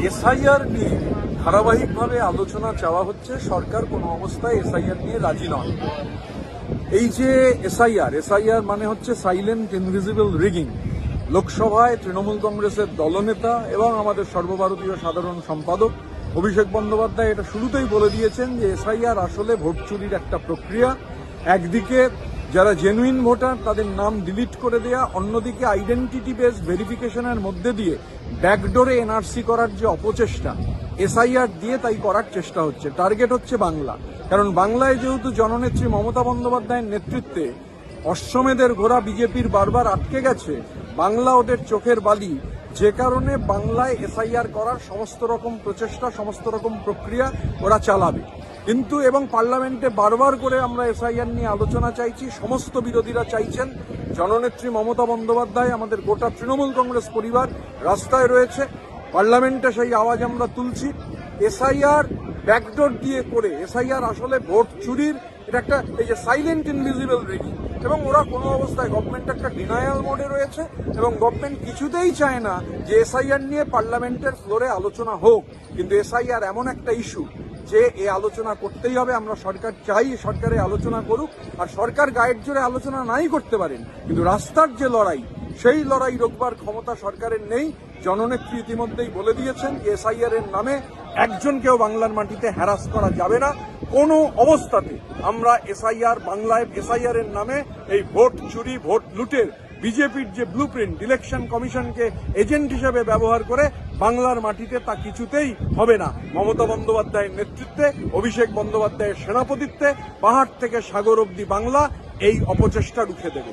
SIR নিয়ে ধারাবাহিকভাবে আলোচনা চাওয়া হচ্ছে। সরকার কোনো অবস্থায় এসআইআর নিয়ে রাজি নয়। এই যে এসআইআর মানে হচ্ছে সাইলেন্ট ইনভিজিবল রিগিং। লোকসভায় তৃণমূল কংগ্রেসের দলনেতা এবং আমাদের সর্বভারতীয় সাধারণ সম্পাদক অভিষেক বন্দ্যোপাধ্যায় এটা শুরুতেই বলে দিয়েছেন যে এসআইআর আসলে ভোট চুরির একটা প্রক্রিয়া। একদিকে যারা জেনুইন ভোটার তাদের নাম ডিলিট করে দেয়া, অন্যদিকে আইডেন্টিটি বেস ভেরিফিকেশনের মধ্যে দিয়ে ব্যাকডোরে এনআরসি করার যে অপচেষ্টা, এসআইআর দিয়ে তাই করার চেষ্টা হচ্ছে। টার্গেট হচ্ছে বাংলা, কারণ বাংলায় যেহেতু জননেত্রী মমতা বন্দ্যোপাধ্যায়ের নেতৃত্বে অশ্বমেধের ঘোড়া বিজেপির বারবার আটকে গেছে, বাংলা ওদের চোখের বালি, যে কারণে বাংলায় এসআইআর করার সমস্ত রকম প্রচেষ্টা, সমস্ত রকম প্রক্রিয়া ওরা চালাবে। কিন্তু এবং পার্লামেন্টে বারবার করে আমরা এসআইআর নিয়ে আলোচনা চাইছি, সমস্ত বিরোধীরা চাইছেন। জননেত্রী মমতা বন্দ্যোপাধ্যায়, আমাদের গোটা তৃণমূল কংগ্রেস পরিবার রাস্তায় রয়েছে, পার্লামেন্টে সেই আওয়াজ আমরা তুলছি। এসআইআর ব্যাকডোর দিয়ে করে, এসআইআর আসলে ভোট চুরির এটা একটা এই যে সাইলেন্ট ইনভিজিবল রিগিং, এবং ওরা কোনো অবস্থায় গভর্নমেন্ট একটা ডিনায়াল মোডে রয়েছে এবং গভর্নমেন্ট কিছুতেই চায় না যে এসআইআর নিয়ে পার্লামেন্টের ফ্লোরে আলোচনা হোক। কিন্তু এসআইআর এমন একটা ইস্যু যে এই আলোচনা করতেই হবে। আমরা সরকার চাই সরকারে আলোচনা করুক, আর সরকার গায়ের জোরে আলোচনা নাই করতে পারেন, কিন্তু রাস্তার যে লড়াই, সেই লড়াই রোকবার ক্ষমতা সরকারের নেই। জননেত্রী ইতিমধ্যেই বলে দিয়েছেন যে এসআইআর এর নামে একজনকেও বাংলার মাটিতে হ্যারাস করা যাবে না কোনো অবস্থাতে। আমরা বাংলায় এসআইআর এর নামে এই ভোট চুরি, ভোট লুটের বিজেপির যে ব্লুপ্রিন্ট, ইলেকশন কমিশনকে এজেন্ট হিসেবে ব্যবহার করে বাংলার মাটিতে, তা কিছুতেই হবে না। মমতা বন্দ্যোপাধ্যায়ের নেতৃত্বে, অভিষেক বন্দ্যোপাধ্যায়ের সেনাপতিত্বে পাহাড় থেকে সাগর অবধি বাংলা এই অপচেষ্টা রুখে দেবে।